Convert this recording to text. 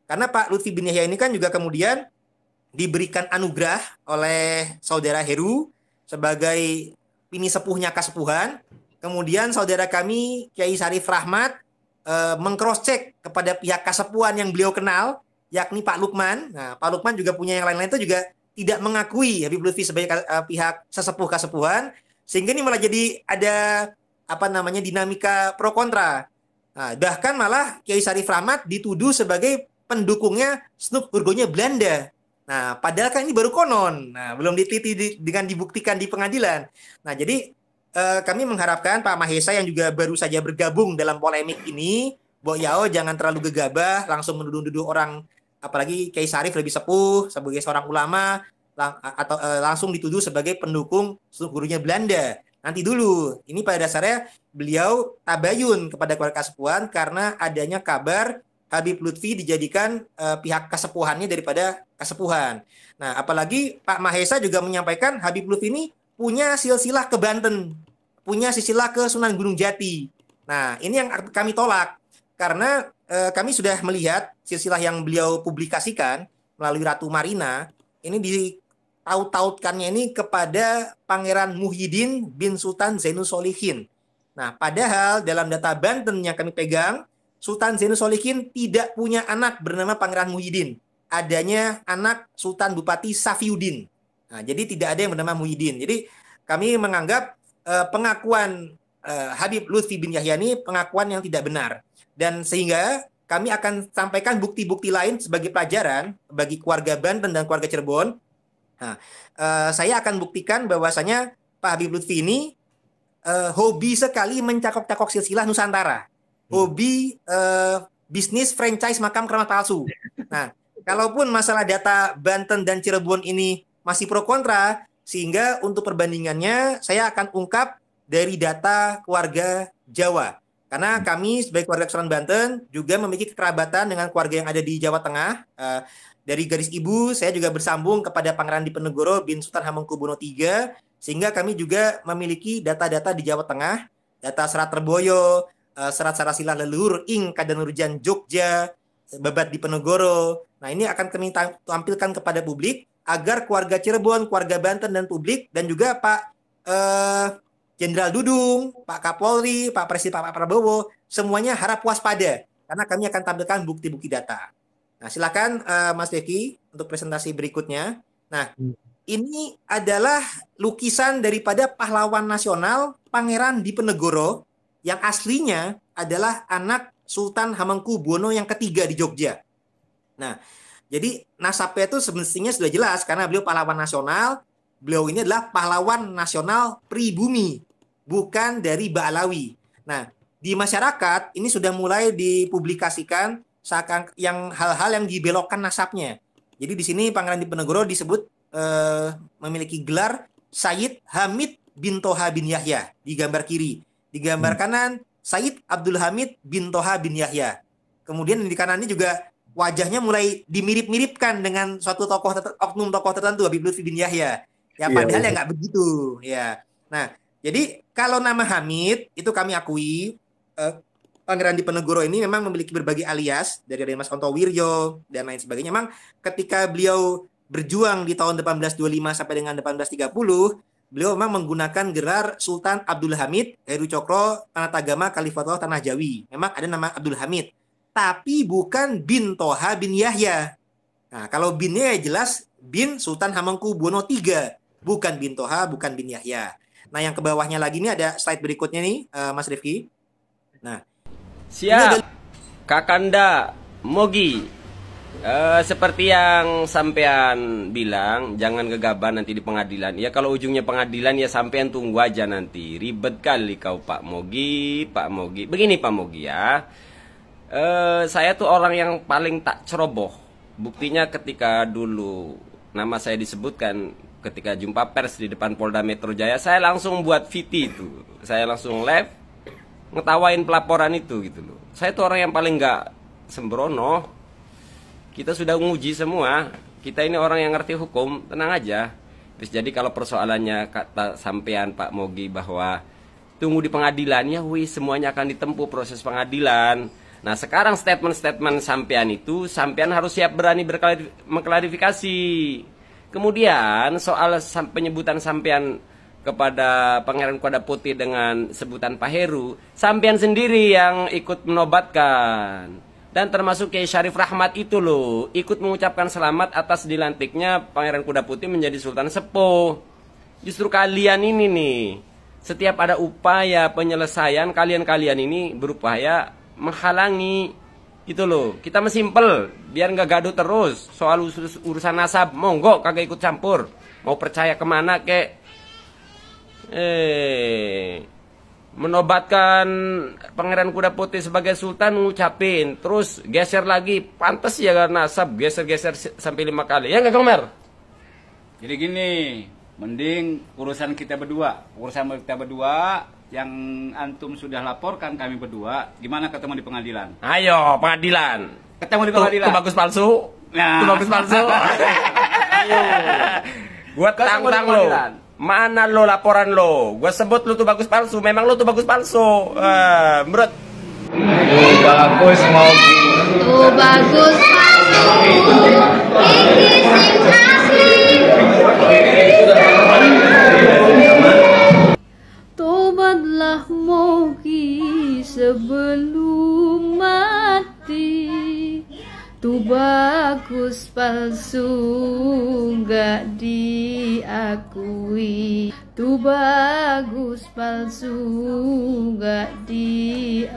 Karena Pak Lutfi bin Yahya ini kan juga kemudian diberikan anugerah oleh saudara Heru sebagai pini sepuhnya kasepuhan. Kemudian saudara kami Kiai Sarif Rahmat mengcross check kepada pihak kasepuhan yang beliau kenal, yakni Pak Lukman. Nah, Pak Lukman juga punya yang lain-lain itu juga tidak mengakui Habib Lutfi sebagai pihak sesepuh kasepuhan, sehingga ini malah jadi ada apa namanya dinamika pro kontra. Nah, bahkan malah Kiai Sarif Rahmat dituduh sebagai pendukungnya Snoop Hurgonya Belanda. Nah, padahal kan ini baru konon. Nah, belum diteliti dengan dibuktikan di pengadilan. Nah, jadi kami mengharapkan Pak Mahesa yang juga baru saja bergabung dalam polemik ini, Bo Yao jangan terlalu gegabah, langsung menuduh-nuduh orang, apalagi Kiai Sarif lebih sepuh sebagai seorang ulama, atau langsung dituduh sebagai pendukung gurunya Belanda. Nanti dulu, ini pada dasarnya beliau tabayun kepada keluarga kasepuhan karena adanya kabar Habib Lutfi dijadikan pihak kesepuhannya daripada kesepuhan. Nah, apalagi Pak Mahesa juga menyampaikan Habib Lutfi ini punya silsilah ke Banten, punya silsilah ke Sunan Gunung Jati. Nah, ini yang kami tolak karena kami sudah melihat silsilah yang beliau publikasikan melalui Ratu Marina ini ditaut-tautkannya ini kepada Pangeran Muhyiddin bin Sultan Zainul Solihin. Nah, padahal dalam data Banten yang kami pegang, Sultan Zainul Solihin tidak punya anak bernama Pangeran Muhyiddin. Adanya anak Sultan Bupati Safiuddin. Nah, jadi tidak ada yang bernama Muhyiddin. Jadi kami menganggap pengakuan Habib Lutfi bin Yahya ini pengakuan yang tidak benar. Dan sehingga kami akan sampaikan bukti-bukti lain sebagai pelajaran bagi keluarga Banten dan keluarga Cirebon. Nah, saya akan buktikan bahwasanya Pak Habib Lutfi ini hobi sekali mencakok-cakok silsilah Nusantara. Hobi bisnis franchise makam keramat palsu. Nah, kalaupun masalah data Banten dan Cirebon ini masih pro kontra, sehingga untuk perbandingannya saya akan ungkap dari data keluarga Jawa. Karena kami sebagai keluarga keturunan Banten juga memiliki kekerabatan dengan keluarga yang ada di Jawa Tengah. Dari garis ibu, saya juga bersambung kepada Pangeran Diponegoro bin Sultan Hamengkubuwono III, sehingga kami juga memiliki data-data di Jawa Tengah, data Serat Terboyo, Serat Sarasilah Leluhur Ing Kadanurjan Jogja, Babat Diponegoro. Nah, ini akan kami tampilkan kepada publik agar keluarga Cirebon, keluarga Banten dan publik dan juga Pak Jenderal Dudung, Pak Kapolri, Pak Presiden Pak Prabowo, semuanya harap waspada karena kami akan tampilkan bukti-bukti data. Nah, silakan Mas Deki untuk presentasi berikutnya. Nah, ini adalah lukisan daripada pahlawan nasional Pangeran Diponegoro yang aslinya adalah anak Sultan Hamengkubuwono yang ketiga di Jogja. Nah, jadi nasabnya itu semestinya sudah jelas karena beliau pahlawan nasional. Beliau ini adalah pahlawan nasional pribumi, bukan dari Ba'alawi. Nah, di masyarakat ini sudah mulai dipublikasikan yang hal-hal yang dibelokkan nasabnya. Jadi di sini Pangeran Diponegoro disebut memiliki gelar Sayyid Hamid bin Toha bin Yahya di gambar kiri. Di gambar kanan Sayyid Abdul Hamid bin Toha bin Yahya. Kemudian di kanan ini juga wajahnya mulai dimirip-miripkan dengan suatu oknum tokoh tertentu, Habib Lutfi bin Yahya. Ya padahal ya nggak begitu. Ya. Nah, jadi kalau nama Hamid itu kami akui Pangeran Diponegoro ini memang memiliki berbagai alias dari Mas Ontowiryo dan lain sebagainya. Memang ketika beliau berjuang di tahun 1825 sampai dengan 1830, beliau memang menggunakan gelar Sultan Abdul Hamid Heru Cokro Tanatagama Khalifatullah Tanah Jawi. Memang ada nama Abdul Hamid, tapi bukan bin Toha bin Yahya. Nah, kalau binnya ya jelas bin Sultan Hamengkubuwono III, bukan bin Toha, bukan bin Yahya. Nah, yang ke bawahnya lagi ini ada slide berikutnya nih, Mas Rifki. Nah, siap, Kakanda Mogi. Seperti yang sampean bilang, jangan gegabah nanti di pengadilan. Ya kalau ujungnya pengadilan ya sampean tunggu aja nanti. Ribet kali kau Pak Mogi, Pak Mogi. Begini Pak Mogi ya. Saya tuh orang yang paling tak ceroboh. Buktinya ketika dulu nama saya disebutkan ketika jumpa pers di depan Polda Metro Jaya, saya langsung buat VT itu. Saya langsung live ngetawain pelaporan itu gitu loh. Saya tuh orang yang paling nggak sembrono. Kita sudah nguji semua. Kita ini orang yang ngerti hukum, tenang aja. Terus jadi kalau persoalannya kata sampean Pak Mogi bahwa tunggu di pengadilan, ya wih semuanya akan ditempuh proses pengadilan. Nah, sekarang statement-statement sampean itu sampean harus siap berani mengklarifikasi. Kemudian soal penyebutan sampean kepada Pangeran Kuda Putih dengan sebutan Pak Heru, sampean sendiri yang ikut menobatkan. Dan termasuk Kiai Syarif Rahmat itu loh, ikut mengucapkan selamat atas dilantiknya Pangeran Kuda Putih menjadi Sultan Sepuh. Justru kalian ini nih, setiap ada upaya penyelesaian, kalian-kalian ini berupaya menghalangi. Itu loh, kita mesimpel biar nggak gaduh terus soal urusan nasab. Monggo kagak ikut campur, mau percaya kemana kek. Menobatkan Pangeran Kuda Putih sebagai Sultan, ngucapin terus geser lagi, pantas ya karena nasab geser-geser sampai 5 kali ya nggak Kang Mer? Jadi gini, mending urusan kita berdua yang antum sudah laporkan kami berdua, gimana ketemu di pengadilan? Ayo pengadilan, Ketemu di pengadilan. Tuh bagus palsu. Nah. Tuh bagus palsu. Ayo. Gua tantang lo. Mana lo laporan lo? Gua sebut lo tuh bagus palsu. Memang lo tuh bagus palsu. Menurut bagus mau Tuh bagus palsu. Ini sing asli. Tobatlah Mogi sebelum mati. Tuh bagus palsu gak diakui. Tuh bagus palsu gak diakui.